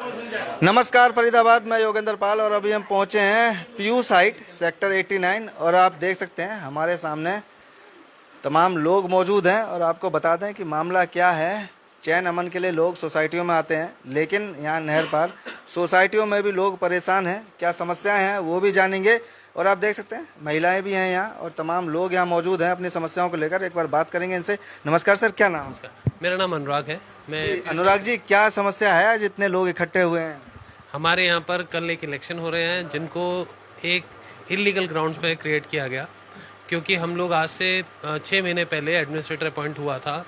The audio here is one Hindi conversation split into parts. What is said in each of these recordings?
नमस्कार फरीदाबाद, मैं योगेंद्र पाल और अभी हम पहुंचे हैं पीयू साइट सेक्टर 89 और आप देख सकते हैं हमारे सामने तमाम लोग मौजूद हैं और आपको बता दें कि मामला क्या है। चैन अमन के लिए लोग सोसाइटियों में आते हैं, लेकिन यहाँ नहर पार सोसाइटियों में भी लोग परेशान हैं। क्या समस्याएं हैं वो भी जानेंगे और आप देख सकते हैं महिलाएं भी हैं यहाँ और तमाम लोग यहाँ मौजूद हैं अपनी समस्याओं को लेकर। एक बार बात करेंगे इनसे। नमस्कार सर, क्या नाम? नमस्कार, मेरा नाम अनुराग है। मैं अनुराग जी, क्या समस्या है आज इतने लोग इकट्ठे हुए हैं? हमारे यहाँ पर कल एक इलेक्शन हो रहे हैं जिनको एक इलीगल ग्राउंड्स पे क्रिएट किया गया, क्योंकि हम लोग आज से 6 महीने पहले एडमिनिस्ट्रेटर अपॉइंट हुआ था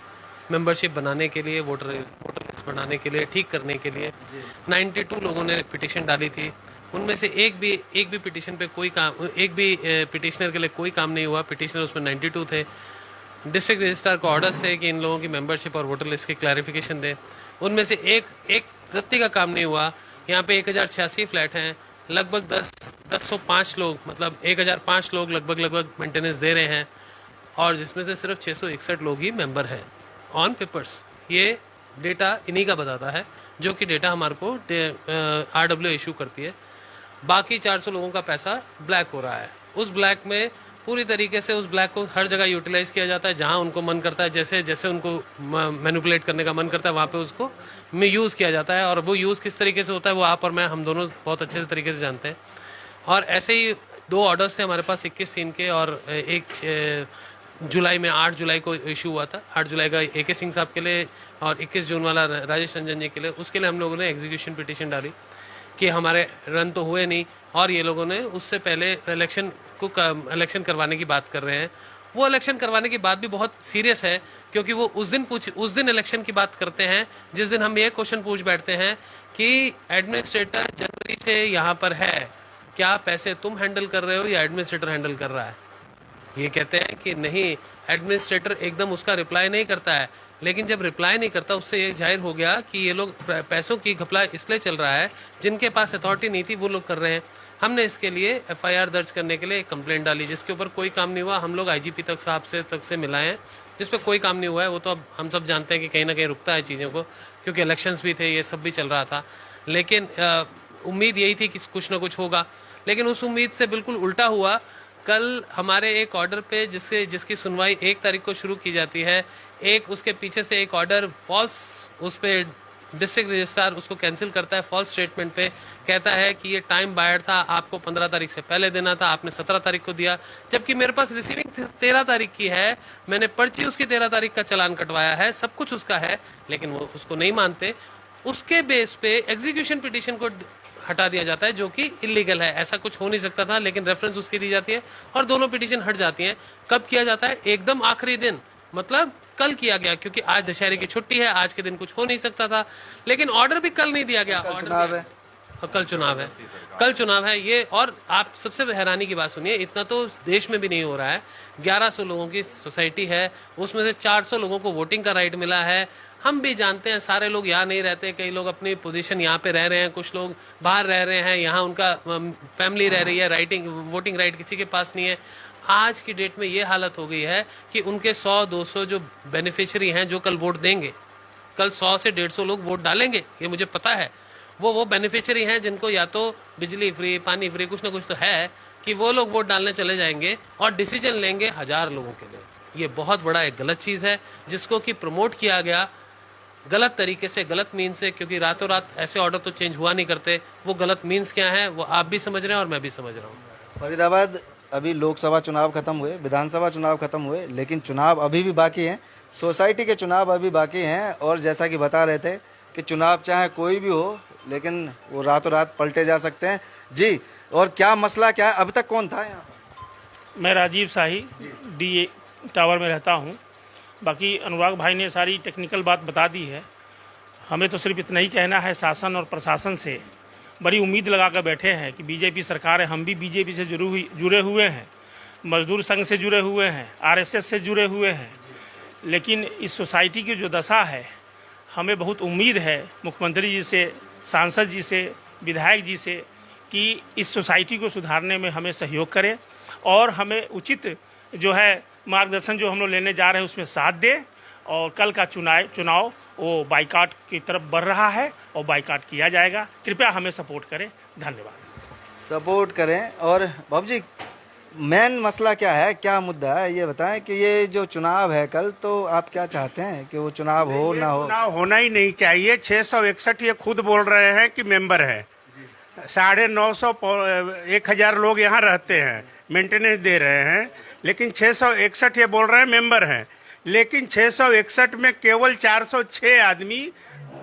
मेंबरशिप बनाने के लिए, वोटर लिस्ट बनाने के लिए, ठीक करने के लिए। 92 लोगों ने पिटिशन डाली थी, उनमें से एक भी पिटिशन पे कोई काम, एक भी पिटिशनर के लिए कोई काम नहीं हुआ। पिटिशनर उसमें 92 थे। डिस्ट्रिक्ट रजिस्ट्रार को ऑर्डर्स थे कि इन लोगों की मेंबरशिप और वोटर लिस्ट की क्लैरिफिकेशन दे। उनमें से एक रत्ती का काम नहीं हुआ। यहाँ पे 1086 फ्लैट हैं, लगभग 1005 लोग, मतलब 1005 लोग लगभग मेंटेनेंस दे रहे हैं, और जिसमें से सिर्फ 661 लोग ही मेंबर हैं ऑन पेपर्स। ये डेटा इन्हीं का बताता है, जो कि डेटा हमारे को RW इशू करती है। बाकी 400 लोगों का पैसा ब्लैक हो रहा है। उस ब्लैक में पूरी तरीके से उस ब्लैक को हर जगह यूटिलाइज किया जाता है, जहां उनको मन करता है, जैसे जैसे उनको मैनिपुलेट करने का मन करता है वहां पे उसको यूज़ किया जाता है। और वो यूज़ किस तरीके से होता है वो आप और मैं, हम दोनों बहुत अच्छे तरीके से जानते हैं। और ऐसे ही 2 ऑर्डर्स थे हमारे पास, 21 सिंह के और एक जुलाई में 8 जुलाई को इशू हुआ था। 8 जुलाई का AK सिंह साहब के लिए और 21 जून वाला राजेश रंजन जी के लिए। उसके लिए हम लोगों ने एग्जीक्यूशन पिटिशन डाली कि हमारे रन तो हुए नहीं, और ये लोगों ने उससे पहले इलेक्शन करवाने की बात कर रहे हैं। वो इलेक्शन करवाने की बात भी बहुत सीरियस है, क्योंकि वो उस दिन इलेक्शन की बात करते हैं जिस दिन हम ये क्वेश्चन पूछ बैठते हैं कि एडमिनिस्ट्रेटर जनवरी से यहाँ पर है, क्या पैसे तुम हैंडल कर रहे हो या एडमिनिस्ट्रेटर हैंडल कर रहा है? ये कहते हैं कि नहीं, एडमिनिस्ट्रेटर एकदम उसका रिप्लाई नहीं करता है। लेकिन जब रिप्लाई नहीं करता, उससे ये जाहिर हो गया कि ये लोग पैसों की घपला इसलिए चल रहा है, जिनके पास अथॉरिटी नहीं थी वो लोग कर रहे हैं। हमने इसके लिए FIR दर्ज करने के लिए एक कंप्लेंट डाली, जिसके ऊपर कोई काम नहीं हुआ। हम लोग IGP साहब से मिलाए हैं, जिस पर कोई काम नहीं हुआ है। वो तो अब हम सब जानते हैं कि कहीं ना कहीं रुकता है चीज़ों को, क्योंकि इलेक्शंस भी थे, ये सब भी चल रहा था। लेकिन उम्मीद यही थी कि कुछ ना कुछ होगा, लेकिन उस उम्मीद से बिल्कुल उल्टा हुआ। कल हमारे एक ऑर्डर पे जिसकी सुनवाई 1 तारीख को शुरू की जाती है, उसके पीछे से एक ऑर्डर फॉल्स, उस पर डिस्ट्रिक्ट रजिस्ट्रार उसको कैंसिल करता है फॉल्स स्टेटमेंट पे। कहता है कि ये टाइम बायर्ड था, आपको 15 तारीख से पहले देना था, आपने 17 तारीख को दिया, जबकि मेरे पास रिसीविंग 13 तारीख की है। मैंने पर्ची उसकी 13 तारीख का चालान कटवाया है, सब कुछ उसका है, लेकिन वो उसको नहीं मानते। उसके बेस पे एग्जीक्यूशन पिटिशन को हटा दिया जाता है, जो कि इलीगल है। ऐसा कुछ हो नहीं सकता था, लेकिन रेफरेंस उसकी दी जाती है और दोनों पिटिशन हट जाती हैं। कब किया जाता है? एकदम आखिरी दिन, मतलब कल किया गया, क्योंकि आज दशहरे की छुट्टी है, आज के दिन कुछ हो नहीं सकता था। लेकिन ऑर्डर भी कल नहीं दिया गया। चुनाव है, कल चुनाव है ये। और आप सबसे हैरानी की बात सुनिए, इतना तो देश में भी नहीं हो रहा है। 1100 लोगों की सोसाइटी है, उसमें से 400 लोगों को वोटिंग का राइट मिला है। हम भी जानते हैं सारे लोग यहाँ नहीं रहते, कई लोग अपनी पोजीशन यहाँ पे रह रहे हैं, कुछ लोग बाहर रह रहे हैं, यहाँ उनका फैमिली रह रही है, वोटिंग राइट किसी के पास नहीं है। आज की डेट में ये हालत हो गई है कि उनके 100-200 जो बेनिफिशियरी हैं, जो कल वोट देंगे, कल 100 से 150 लोग वोट डालेंगे, ये मुझे पता है। वो बेनिफिशियरी हैं जिनको या तो बिजली फ्री, पानी फ्री, कुछ ना कुछ तो है, कि वो लोग वोट डालने चले जाएंगे और डिसीजन लेंगे 1000 लोगों के लिए। ये बहुत बड़ा एक गलत चीज़ है, जिसको कि प्रमोट किया गया गलत तरीके से, गलत मीन से, क्योंकि रातों रात ऐसे ऑर्डर तो चेंज हुआ नहीं करते। वो गलत मीन्स क्या है वो आप भी समझ रहे हैं और मैं भी समझ रहा हूँ। फरीदाबाद अभी लोकसभा चुनाव खत्म हुए, विधानसभा चुनाव खत्म हुए, लेकिन चुनाव अभी भी बाकी हैं, सोसाइटी के चुनाव अभी बाकी हैं। और जैसा कि बता रहे थे कि चुनाव चाहे कोई भी हो, लेकिन वो रातों रात पलटे जा सकते हैं। जी, और क्या मसला क्या है? अब तक कौन था यहाँ? मैं राजीव शाही D टावर में रहता हूँ। बाकी अनुराग भाई ने सारी टेक्निकल बात बता दी है। हमें तो सिर्फ इतना ही कहना है, शासन और प्रशासन से बड़ी उम्मीद लगा कर बैठे हैं कि बीजेपी सरकार है, हम भी बीजेपी से जुड़े हुए हैं, मजदूर संघ से जुड़े हुए हैं, RSS से जुड़े हुए हैं। लेकिन इस सोसाइटी की जो दशा है, हमें बहुत उम्मीद है मुख्यमंत्री जी से, सांसद जी से, विधायक जी से, कि इस सोसाइटी को सुधारने में हमें सहयोग करें और हमें उचित जो है मार्गदर्शन जो हम लोग लेने जा रहे हैं उसमें साथ दें, और कल का चुनाव वो बाइकाट की तरफ बढ़ रहा है और बाइकाट किया जाएगा। कृपया हमें सपोर्ट करें। धन्यवाद। सपोर्ट करें। और बाबू जी, मेन मसला क्या है, क्या मुद्दा है, ये बताएं कि ये जो चुनाव है कल, तो आप क्या चाहते हैं कि वो चुनाव हो ना हो? चुनाव होना ही नहीं चाहिए। 661 ये खुद बोल रहे हैं कि मेंबर है। 950 1000 लोग यहाँ रहते हैं, मेंटेनेंस दे रहे हैं, लेकिन 661 ये बोल रहे हैं मेंबर हैं। लेकिन 661 में केवल 406 आदमी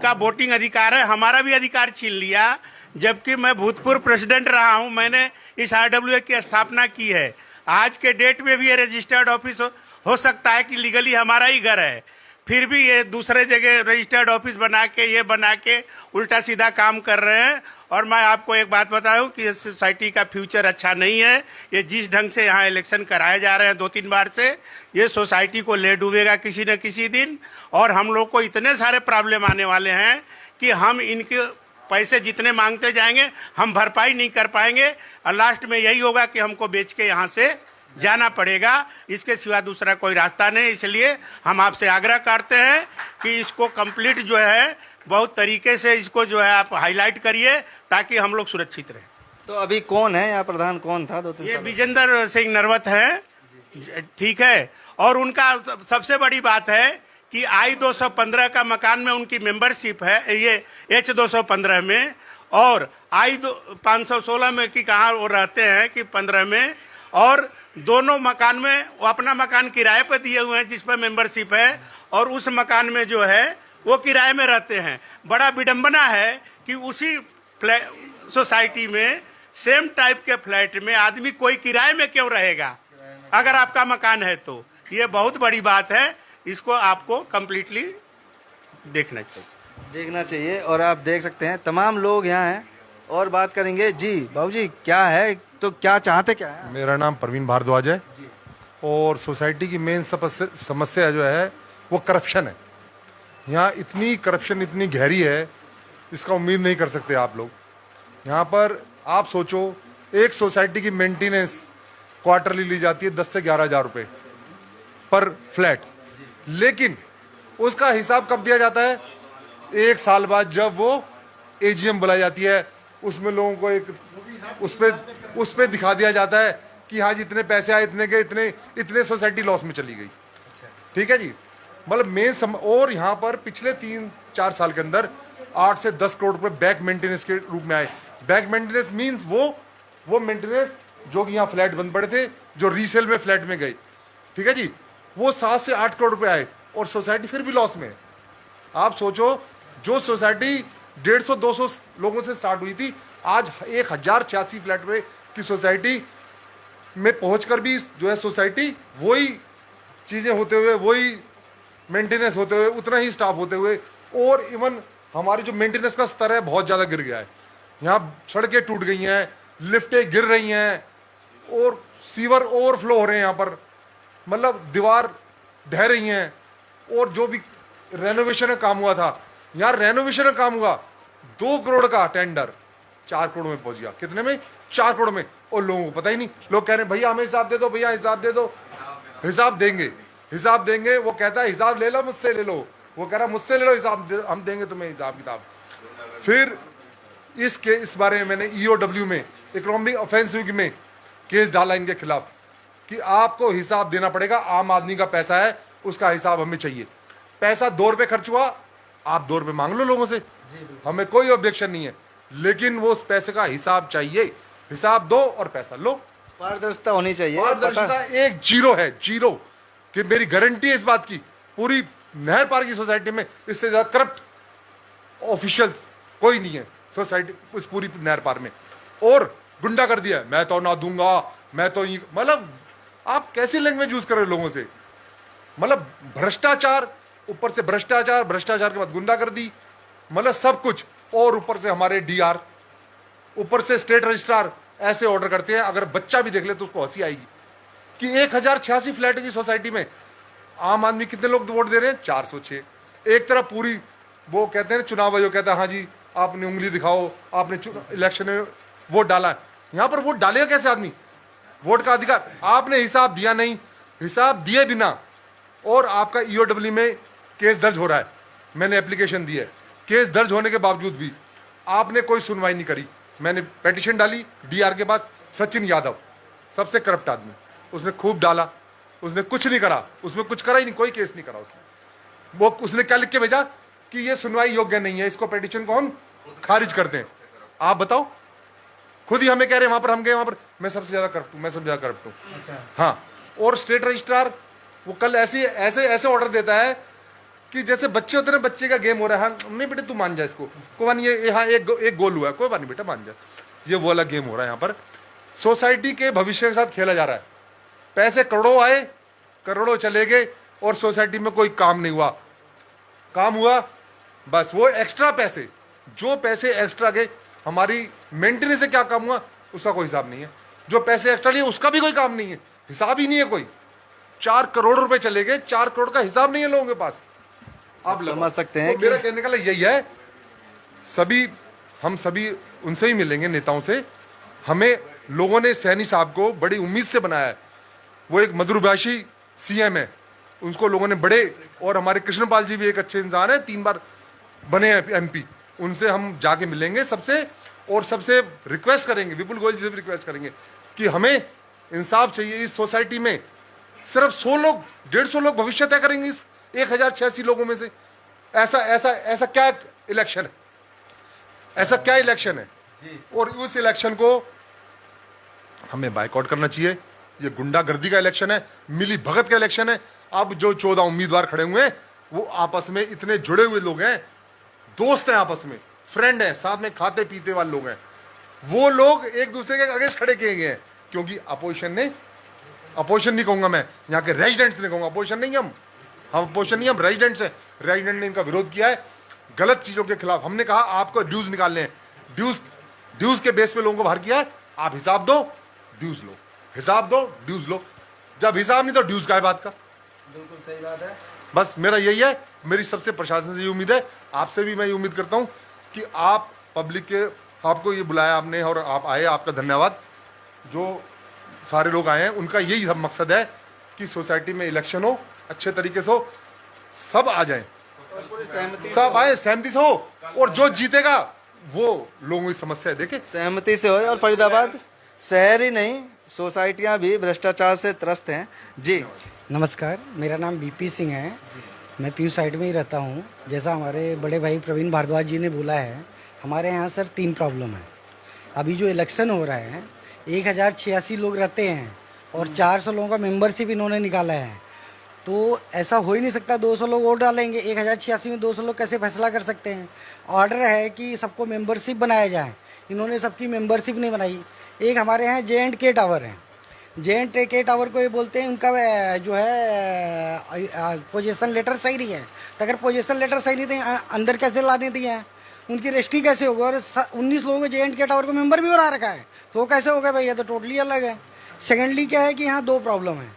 का वोटिंग अधिकार है। हमारा भी अधिकार छीन लिया, जबकि मैं भूतपूर्व प्रेसिडेंट रहा हूं। मैंने इस RWA की स्थापना की है। आज के डेट में भी ये रजिस्टर्ड ऑफिस हो सकता है कि लीगली हमारा ही घर है, फिर भी ये दूसरे जगह रजिस्टर्ड ऑफिस बना के उल्टा सीधा काम कर रहे हैं। और मैं आपको एक बात बताऊं कि इस सोसाइटी का फ्यूचर अच्छा नहीं है। ये जिस ढंग से यहाँ इलेक्शन कराए जा रहे हैं 2-3 बार से, ये सोसाइटी को ले डूबेगा किसी न किसी दिन। और हम लोग को इतने सारे प्रॉब्लम आने वाले हैं कि हम इनके पैसे जितने मांगते जाएंगे हम भरपाई नहीं कर पाएंगे, और लास्ट में यही होगा कि हमको बेच के यहाँ से जाना पड़ेगा। इसके सिवा दूसरा कोई रास्ता नहीं। इसलिए हम आपसे आग्रह करते हैं कि इसको कंप्लीट जो है बहुत तरीके से इसको जो है आप हाईलाइट करिए, ताकि हम लोग सुरक्षित रहें। तो अभी कौन है यहाँ प्रधान, कौन था 2-3 ये साल? विजेंद्र सिंह नरवत है, ठीक है। और उनका सबसे बड़ी बात है कि I-215 का मकान में उनकी मेंबरशिप है, ये H-215 में, और I-516 में कि कहाँ वो रहते हैं कि 15 में, और दोनों मकान में वो अपना मकान किराए पर दिए हुए हैं जिस पर मेंबरशिप है, और उस मकान में जो है वो किराए में रहते हैं। बड़ा विडंबना है कि उसी सोसाइटी में सेम टाइप के फ्लैट में आदमी कोई किराए में क्यों रहेगा अगर आपका मकान है तो। ये बहुत बड़ी बात है, इसको आपको कम्प्लीटली देखना चाहिए। और आप देख सकते हैं तमाम लोग यहाँ हैं और बात करेंगे। जी बाबू जी, क्या है, तो क्या चाहते क्या है? मेरा नाम प्रवीण भारद्वाज है और सोसाइटी की मेन समस्या जो है वो करप्शन है। यहाँ इतनी करप्शन इतनी गहरी है, इसका उम्मीद नहीं कर सकते आप लोग। यहाँ पर आप सोचो, एक सोसाइटी की मेंटेनेंस क्वार्टरली ली जाती है 10 से 11 हज़ार रुपये पर फ्लैट, लेकिन उसका हिसाब कब दिया जाता है? 1 साल बाद, जब वो AGM बुलाई जाती है, उसमें लोगों को एक उस पे दिखा दिया जाता है कि हाँ जी इतने पैसे आए, इतने के इतने सोसाइटी लॉस में चली गई। ठीक है जी, मतलब और यहाँ पर पिछले 3-4 साल के अंदर 8 से 10 करोड़ रुपए बैक मेंटेनेंस के रूप में आए। बैक मेंटेनेंस मीन्स वो मेंटेनेंस जो कि यहाँ फ्लैट बंद पड़े थे, जो रीसेल में फ्लैट में गए, ठीक है जी, वो 7 से 8 करोड़ रुपए आए और सोसाइटी फिर भी लॉस में है। आप सोचो, जो सोसाइटी 150-200 लोगों से स्टार्ट हुई थी, आज 1086 फ्लैट पे की सोसाइटी में पहुंचकर भी जो है सोसाइटी वही चीज़ें होते हुए, वही मेंटेनेंस होते हुए, उतना ही स्टाफ होते हुए, और इवन हमारी जो मेंटेनेंस का स्तर है बहुत ज़्यादा गिर गया है। यहाँ सड़कें टूट गई हैं, लिफ्टें गिर रही हैं और सीवर ओवरफ्लो हो रहे हैं यहाँ पर, मतलब दीवार ढह रही हैं। और जो भी रेनोवेशन का काम हुआ था, यार रेनोवेशन का काम हुआ 2 करोड़ का टेंडर 4 करोड़ में पहुंच गया। कितने में? 4 करोड़ में। और लोगों को पता ही नहीं। लोग कह रहे हैं भैया हमें हिसाब दे दो, भैया हिसाब दे दो। हिसाब देंगे। वो कहता है हिसाब ले लो, मुझसे ले लो। वो कह रहा है मुझसे ले लो हिसाब, हम देंगे तुम्हें हिसाब किताब। फिर इस बारे में मैंने EOW में, इकोनॉमिक ऑफेंसिव में केस डाला इनके खिलाफ कि आपको हिसाब देना पड़ेगा। आम आदमी का पैसा है, उसका हिसाब हमें चाहिए। पैसा 2 रुपये खर्च हुआ, आप 2 रुपये मांग लो लोगों से, हमें कोई ऑब्जेक्शन नहीं है, लेकिन वो उस पैसे का हिसाब चाहिए। हिसाब दो और पैसा लो। पारदर्शिता होनी चाहिए। पारदर्शिता एक जीरो है, जीरो। कि मेरी गारंटी है इस बात की, पूरी नहर पार की सोसाइटी में इससे ज्यादा करप्ट ऑफिशियल्स कोई नहीं है सोसाइटी, उस पूरी नहर पार में। और गुंडा कर दिया, मैं तो ना दूंगा, मैं तो, मतलब आप कैसी लैंग्वेज यूज कर रहे हो लोगों से? मतलब भ्रष्टाचार, ऊपर से भ्रष्टाचार के बाद गुंडागर्दी, मतलब सब कुछ। और ऊपर से हमारे DR, ऊपर से स्टेट रजिस्ट्रार ऐसे ऑर्डर करते हैं, अगर बच्चा भी देख ले तो उसको हंसी आएगी कि 1086 फ्लैट की सोसाइटी में आम आदमी कितने लोग वोट दे रहे हैं? 406। एक तरफ पूरी वो कहते हैं चुनाव आयोग कहता है हाँ जी आपने उंगली दिखाओ, आपने इलेक्शन में वोट डाला। यहाँ पर वोट डालेगा कैसे आदमी? वोट का अधिकार, आपने हिसाब दिया नहीं, हिसाब दिए बिना, और आपका EOW में केस दर्ज हो रहा है। मैंने एप्लीकेशन दी है, केस दर्ज होने के बावजूद भी आपने कोई सुनवाई नहीं करी। मैंने पिटीशन डाली डीआर के पास, सचिन यादव सबसे करप्ट आदमी, उसने खूब डाला, उसने कुछ नहीं करा, उसमें कुछ करा ही नहीं, कोई केस नहीं करा उसने। वो उसने क्या लिख के भेजा कि ये सुनवाई योग्य नहीं है, इसको पिटीशन को हम खारिज करते हैं। आप बताओ, खुद ही हमें कह रहे हैं वहां पर, हम गए वहां पर, मैं सबसे ज्यादा करप्ट हूं, मैं सबसे ज्यादा करप्ट हूं। हाँ, और स्टेट रजिस्ट्रार वो कल ऐसे ऐसे ऑर्डर देता है कि जैसे बच्चे होते हैं, बच्चे का गेम हो रहा है, हाँ नहीं बेटे तू मान जा इसको, कोई बात नहीं, ये हाँ एक गोल हुआ है, कोई बात नहीं बेटा मान जा, ये वो वाला गेम हो रहा है। यहाँ पर सोसाइटी के भविष्य के साथ खेला जा रहा है। पैसे करोड़ों आए, करोड़ों चले गए, और सोसाइटी में कोई काम नहीं हुआ। काम हुआ बस वो एक्स्ट्रा पैसे, जो पैसे एक्स्ट्रा गए, हमारी मेंटेनेंस से क्या काम हुआ उसका कोई हिसाब नहीं है। जो पैसे एक्स्ट्रा लिए उसका भी कोई काम नहीं है, हिसाब ही नहीं है कोई। 4 करोड़ रुपए चले गए, 4 करोड़ का हिसाब नहीं है लोगों के पास। आप समझ सकते हैं तो मेरा कहने का यही है, हम सभी उनसे ही मिलेंगे, नेताओं से। हमें लोगों ने सैनी साहब को बड़ी उम्मीद से बनाया है, वो एक मधुरभाषी सीएम है, उनको लोगों ने बड़े, और हमारे कृष्णपाल जी भी एक अच्छे इंसान है, 3 बार बने हैं एमपी, उनसे हम जाके मिलेंगे सबसे, और सबसे रिक्वेस्ट करेंगे, विपुल गोयल जी से भी रिक्वेस्ट करेंगे कि हमें इंसाफ चाहिए। इस सोसाइटी में सिर्फ 100 लोग, 150 लोग भविष्य तय करेंगे इस 1086 लोगों में से। ऐसा क्या इलेक्शन है, ऐसा क्या इलेक्शन है? और उस इलेक्शन को हमें बायकॉट करना चाहिए। ये गुंडागर्दी का इलेक्शन है, मिली भगत का इलेक्शन है। अब जो 14 उम्मीदवार खड़े हुए हैं वो आपस में इतने जुड़े हुए लोग हैं, दोस्त हैं, आपस में फ्रेंड हैं, साथ में खाते पीते वाले लोग हैं। वो लोग एक दूसरे के अगेंस्ट खड़े किए गए हैं, क्योंकि अपोजिशन नहीं कहूंगा मैं, यहाँ के रेजिडेंट्स ने कहूंगा, अपोजिशन नहीं हम अपोजिशन नहीं, हम रेजिडेंट्स हैं। रेजिडेंट ने इनका विरोध किया है गलत चीजों के खिलाफ। हमने कहा आपको ड्यूज निकालने हैं, ड्यूज के बेस पे लोगों को बाहर किया है, आप हिसाब दो ड्यूज लो, हिसाब दो ड्यूज लो। जब हिसाब नहीं तो ड्यूज का है बात का। बिल्कुल सही बात है। बस मेरा यही है, मेरी सबसे प्रशासन से ये उम्मीद है, आपसे भी मैं ये उम्मीद करता हूं कि आप पब्लिक के, आपको ये बुलाया आपने और आप आए, आपका धन्यवाद। जो सारे लोग आए हैं उनका यही सब मकसद है कि सोसाइटी में इलेक्शन हो, अच्छे तरीके से हो, सब आ जाएं, सब आए, सहमति से हो, और जो जीतेगा वो लोगों की समस्या है देखे, सहमति से हो। और फरीदाबाद शहर ही नहीं, सोसाइटियां भी भ्रष्टाचार से त्रस्त हैं। जी नमस्कार, मेरा नाम बीपी सिंह है, मैं पीयू साइड में ही रहता हूँ। जैसा हमारे बड़े भाई प्रवीण भारद्वाज जी ने बोला है, हमारे यहाँ सर 3 प्रॉब्लम है। अभी जो इलेक्शन हो रहा है, 1086 लोग रहते हैं और 400 लोगों का मेंबरशिप इन्होंने निकाला है। तो ऐसा हो ही नहीं सकता, 200 लोग वोट डालेंगे, 1086 में 200 लोग कैसे फैसला कर सकते हैं? ऑर्डर है कि सबको मेंबरशिप बनाया जाए, इन्होंने सबकी मेंबरशिप नहीं बनाई। एक हमारे यहाँ J&K टावर है, J&K टावर को ये बोलते हैं उनका जो है पोजीशन लेटर सही नहीं है। तो अगर पोजीशन लेटर सही नहीं थे, अंदर कैसे लाने दिए हैं? उनकी रजिस्ट्री कैसे होगी? और 19 लोगों को J&K टावर को मेंबर भी बना रखा है, तो वो कैसे होगा भैया? तो टोटली अलग है। सेकेंडली क्या है कि यहाँ 2 प्रॉब्लम है।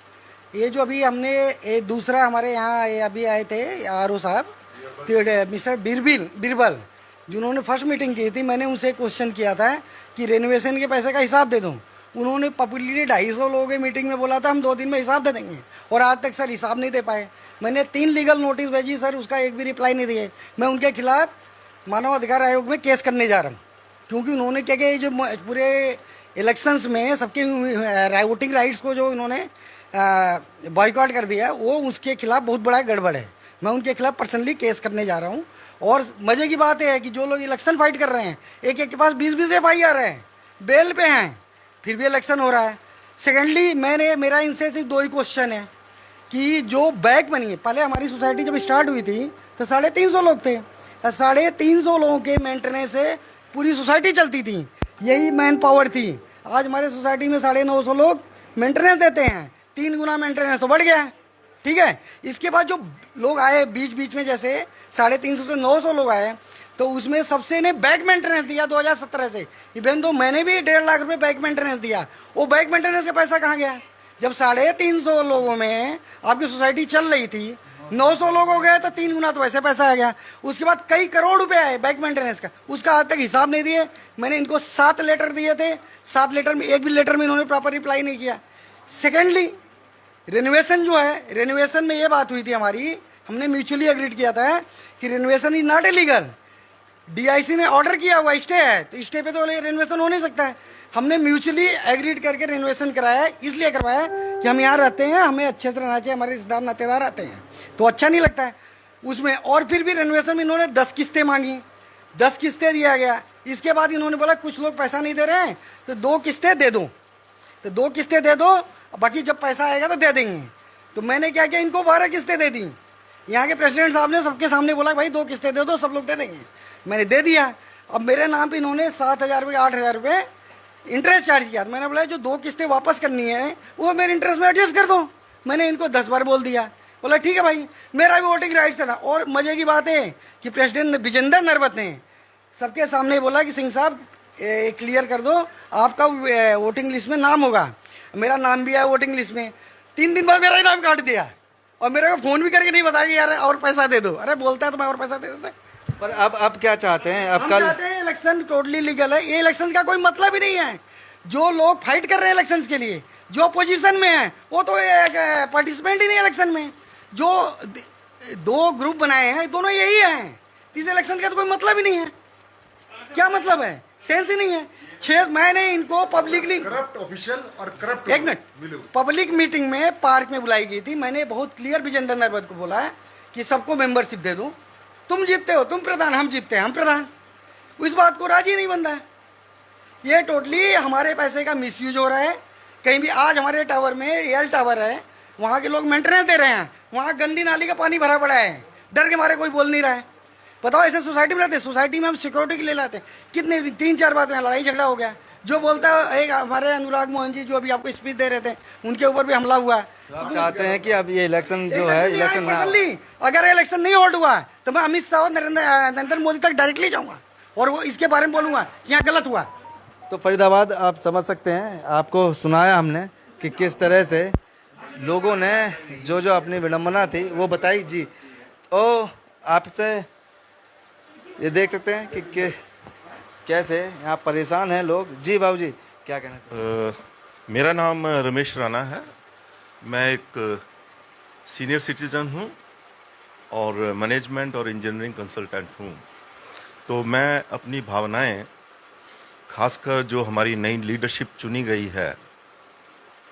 ये जो अभी हमने दूसरा हमारे यहाँ ये अभी आए थे RO साहब, मिस्टर बीरबल, जिन्होंने फर्स्ट मीटिंग की थी, मैंने उनसे क्वेश्चन किया था कि रेनोवेशन के पैसे का हिसाब दे दूं। उन्होंने पब्लिकली 250 लोगों की मीटिंग में बोला था हम 2 दिन में हिसाब दे देंगे, और आज तक सर हिसाब नहीं दे पाए। मैंने 3 लीगल नोटिस भेजी सर, उसका एक भी रिप्लाई नहीं दिए। मैं उनके खिलाफ मानव अधिकार आयोग में केस करने जा रहा हूँ, क्योंकि उन्होंने क्या किया, जो पूरे इलेक्शंस में सबके वोटिंग राइट्स को जो इन्होंने बॉयकॉट कर दिया, वो उसके खिलाफ बहुत बड़ा गड़बड़ है। मैं उनके खिलाफ पर्सनली केस करने जा रहा हूँ। और मज़े की बात है कि जो लोग इलेक्शन फाइट कर रहे हैं, एक के पास 20-20 FIR हैं, बेल पे हैं, फिर भी इलेक्शन हो रहा है। सेकेंडली मेरा इनसे सिर्फ 2 ही क्वेश्चन है कि जो बैक मनी है, पहले हमारी सोसाइटी जब स्टार्ट हुई थी तो 350 लोग थे, 350 लोगों के मेंटेनेंस से पूरी सोसाइटी चलती थी, यही मैन पावर थी। आज हमारे सोसाइटी में 950 लोग मेंटेनेंस देते हैं, 3 गुना मेंटेनेंस तो बढ़ गया है। ठीक है, इसके बाद जो लोग आए बीच में, जैसे 350 से 900 लोग आए, तो उसमें सबसे ने बैक मेंटेनेंस दिया 2017 से। इवन तो मैंने भी 1.5 लाख रुपए बैक मेंटेनेंस दिया, वो बैक मेंटेनेंस का पैसा कहाँ गया? जब 350 लोगों में आपकी सोसाइटी चल रही थी, 900 लोग हो गए तो 3 गुना तो वैसे पैसा आ गया। उसके बाद कई करोड़ रुपए आए बैक मेंटेनेंस का, उसका आज तक हिसाब नहीं दिए। मैंने इनको 7 लेटर दिए थे, 7 लेटर में एक भी लेटर में इन्होंने प्रॉपर रिप्लाई नहीं किया। सेकेंडली रेनोवेशन जो है, रेनोवेशन में ये बात हुई थी हमारी हमने म्यूचुअली एग्रीड किया था कि renovation is not illegal. DIC ने ऑर्डर किया हुआ स्टे है, तो स्टे पे तो रेनोवेशन हो नहीं सकता है। हमने म्यूचुअली एग्रीड करके रेनोवेशन कराया है, इसलिए करवाया कि हम यहाँ रहते हैं, हमें अच्छे से रहना चाहिए, हमारे रिश्तेदार नातेदार आते हैं तो अच्छा नहीं लगता है उसमें। और फिर भी रेनोवेशन में इन्होंने 10 किस्तें मांगी, 10 किस्तें दिया गया। इसके बाद इन्होंने बोला कुछ लोग पैसा नहीं दे रहे हैं तो 2 किस्तें दे दो, तो 2 किस्तें दे दो, बाकी जब पैसा आएगा तो दे देंगे। तो मैंने क्या किया, इनको 12 किस्तें दे दी। यहाँ के प्रेसिडेंट साहब ने सबके सामने बोला भाई 2 किस्तें दे दो, सब लोग दे देंगे। मैंने दे दिया। अब मेरे नाम पे इन्होंने 7,000 रुपये 8,000 रुपये इंटरेस्ट चार्ज किया। तो मैंने बोला जो 2 किस्तें वापस करनी है वो मेरे इंटरेस्ट में एडजस्ट कर दो। मैंने इनको 10 बार बोल दिया। बोला ठीक है भाई, मेरा भी वोटिंग राइट्स है ना। और मजे की बात है कि प्रेसिडेंट विजेंद्र नरवत ने सबके सामने बोला कि सिंह साहब क्लियर कर दो, आपका वोटिंग लिस्ट में नाम होगा। मेरा नाम भी है वोटिंग लिस्ट में। 3 दिन बाद मेरा ही नाम काट दिया और मेरे को फ़ोन भी करके नहीं बताया कि यार और पैसा दे दो। अरे बोलता है तो मैं और पैसा दे देता। पर अब क्या चाहते हैं? अब हम कल चाहते हैं इलेक्शन टोटली लीगल है। ये इलेक्शन का कोई मतलब ही नहीं है। जो लोग फाइट कर रहे हैं इलेक्शंस के लिए, जो पोजीशन में है, वो तो पार्टिसिपेंट ही नहीं इलेक्शन में। जो 2 ग्रुप बनाए हैं दोनों यही हैं। इस इलेक्शन का तो कोई मतलब ही नहीं है। क्या मतलब है? सेंस ही नहीं है। 6 मैंने इनको पब्लिकली करप्ट ऑफिशियल और करप्ट, एक मिनट, पब्लिक मीटिंग में पार्क में बुलाई गई थी। मैंने बहुत क्लियर विजेंद्र नरवत को बोला है कि सबको मेंबरशिप दे दो। तुम जीतते हो तुम प्रधान, हम जीतते हैं हम प्रधान। इस बात को राजी नहीं बन रहा है। ये टोटली हमारे पैसे का मिसयूज हो रहा है। कहीं भी आज हमारे टावर में रियल टावर है, वहाँ के लोग मेंटेनेंस दे रहे हैं, वहाँ गंदी नाली का पानी भरा पड़ा है, डर के मारे कोई बोल नहीं रहा है। बताओ ऐसे सोसाइटी में रहते हैं, सोसाइटी में हम सिक्योरिटी के लिए लाते हैं। कितने 3-4 बात में लड़ाई झगड़ा हो गया। जो बोलता है एक हमारे अनुराग मोहन जी जो अभी आपको स्पीच दे रहे थे, उनके ऊपर भी हमला हुआ। तो आप चाहते हैं कि अब ये इलेक्शन जो है इलेक्शन ना, अगर इलेक्शन नहीं होल्ड हुआ तो मैं अमित शाह और नरेंद्र मोदी तक डायरेक्टली जाऊंगा और वो इसके बारे में बोलूंगा कि यहाँ गलत हुआ। तो फरीदाबाद आप समझ सकते हैं, आपको सुनाया हमने कि किस तरह से लोगों ने जो जो अपनी विडम्बना थी वो बताई जी। तो आपसे ये देख सकते हैं कि कैसे यहाँ परेशान हैं लोग। जी बाबू जी क्या कहना चाहिए? मेरा नाम रमेश राणा है। मैं एक सीनियर सिटीज़न हूँ और मैनेजमेंट और इंजीनियरिंग कंसल्टेंट हूँ। तो मैं अपनी भावनाएं, खासकर जो हमारी नई लीडरशिप चुनी गई है,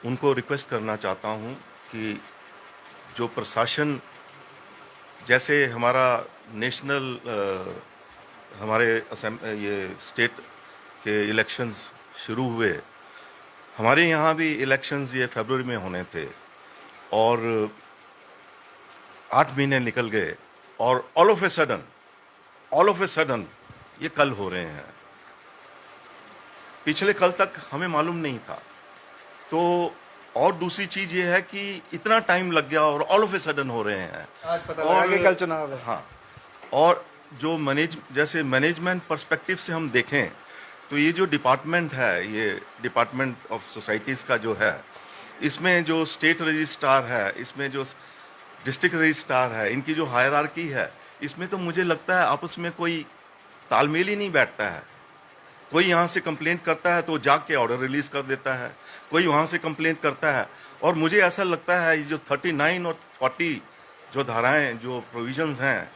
उनको रिक्वेस्ट करना चाहता हूँ कि जो प्रशासन, जैसे हमारा नेशनल हमारे ये स्टेट के इलेक्शंस शुरू हुए, हमारे यहाँ भी इलेक्शंस ये फरवरी में होने थे और 8 महीने निकल गए और ऑल ऑफ ए सडन ये कल हो रहे हैं। पिछले कल तक हमें मालूम नहीं था। तो और दूसरी चीज ये है कि इतना टाइम लग गया और ऑल ऑफ ए सडन हो रहे हैं। आज पता लगा कि कल चुनाव है। हाँ, और जो जैसे मैनेजमेंट पर्सपेक्टिव से हम देखें तो ये जो डिपार्टमेंट है, ये डिपार्टमेंट ऑफ सोसाइटीज़ का जो है, इसमें जो स्टेट रजिस्ट्रार है, इसमें जो डिस्ट्रिक्ट रजिस्ट्रार है, इनकी जो हायरार्की है, इसमें तो मुझे लगता है आपस में कोई तालमेल ही नहीं बैठता है। कोई यहाँ से कंप्लेंट करता है तो जाग के ऑर्डर रिलीज कर देता है, कोई वहाँ से कंप्लेंट करता है। और मुझे ऐसा लगता है ये जो 39 और 40 जो धाराएं, जो प्रोविजंस हैं,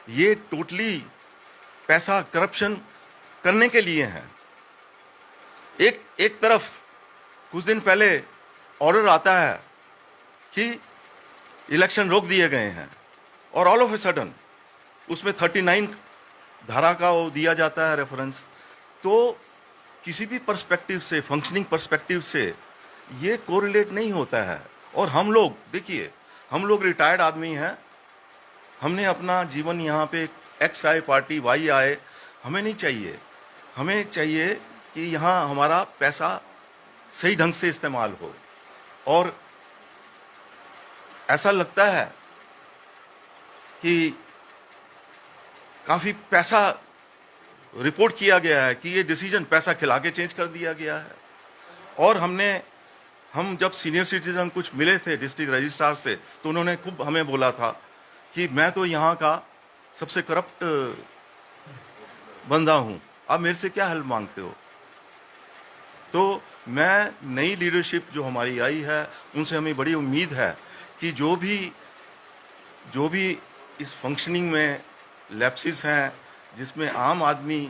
ये टोटली पैसा करप्शन करने के लिए हैं। एक तरफ कुछ दिन पहले ऑर्डर आता है कि इलेक्शन रोक दिए गए हैं और ऑल ऑफ ए सडन उसमें 39 धारा का वो दिया जाता है रेफरेंस। तो किसी भी पर्सपेक्टिव से, फंक्शनिंग पर्सपेक्टिव से ये कोरिलेट नहीं होता है। और हम लोग देखिए, हम लोग रिटायर्ड आदमी हैं, हमने अपना जीवन यहाँ पे एक्स आए पार्टी वाई आए, हमें नहीं चाहिए। हमें चाहिए कि यहाँ हमारा पैसा सही ढंग से इस्तेमाल हो। और ऐसा लगता है कि काफ़ी पैसा रिपोर्ट किया गया है कि ये डिसीजन पैसा खिला के चेंज कर दिया गया है। और हम जब सीनियर सिटीजन कुछ मिले थे डिस्ट्रिक्ट रजिस्ट्रार से, तो उन्होंने खूब हमें बोला था कि मैं तो यहाँ का सबसे करप्ट बंदा हूँ, आप मेरे से क्या हेल्प मांगते हो। तो मैं नई लीडरशिप जो हमारी आई है, उनसे हमें बड़ी उम्मीद है कि जो भी इस फंक्शनिंग में लैप्सेस हैं जिसमें आम आदमी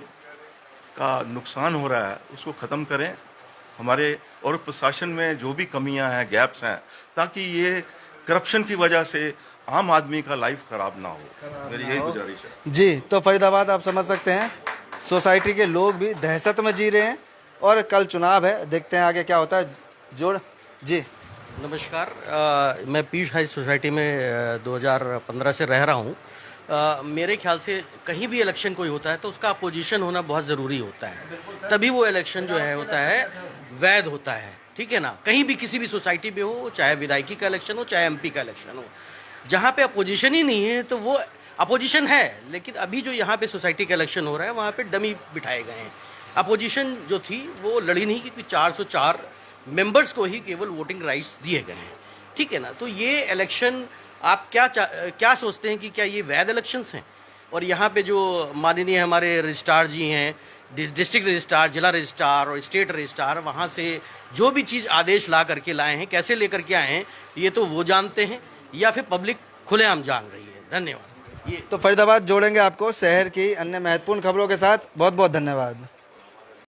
का नुकसान हो रहा है उसको ख़त्म करें हमारे, और प्रशासन में जो भी कमियां हैं, गैप्स हैं, ताकि ये करप्शन की वजह से आम आदमी का लाइफ खराब ना हो। मेरी यही गुजारिश है। जी, तो फरीदाबाद आप समझ सकते हैं, सोसाइटी के लोग भी दहशत में जी रहे हैं और कल चुनाव है, देखते हैं आगे क्या होता है। जोड़ जी, नमस्कार। मैं पीयूष हाई सोसाइटी में 2015 से रह रहा हूँ। मेरे ख्याल से कहीं भी इलेक्शन कोई होता है तो उसका अपोजिशन होना बहुत ज़रूरी होता है, तभी वो इलेक्शन जो है होता है वैध होता है, ठीक है ना। कहीं भी किसी भी सोसाइटी में हो, चाहे विधायकी का इलेक्शन हो, चाहे एमपी का इलेक्शन हो, जहाँ पे अपोजिशन ही नहीं है तो वो अपोजिशन है। लेकिन अभी जो यहाँ पे सोसाइटी का इलेक्शन हो रहा है वहाँ पे डमी बिठाए गए हैं। अपोजिशन जो थी वो लड़ी नहीं, क्योंकि 404 मेंबर्स को ही केवल वोटिंग राइट्स दिए गए हैं, ठीक है ना। तो ये इलेक्शन आप क्या सोचते हैं कि क्या ये वैध इलेक्शंस हैं? और यहाँ पे जो माननीय हमारे रजिस्ट्रार जी हैं, डिस्ट्रिक्ट रजिस्ट्रार, जिला रजिस्ट्रार और स्टेट रजिस्ट्रार, वहाँ से जो भी चीज़ आदेश ला करके लाए हैं, कैसे लेकर के आए हैं, ये तो वो जानते हैं या फिर पब्लिक खुलेआम जान रही है। धन्यवाद। तो फरीदाबाद जोड़ेंगे आपको शहर की अन्य महत्वपूर्ण खबरों के साथ। बहुत बहुत धन्यवाद।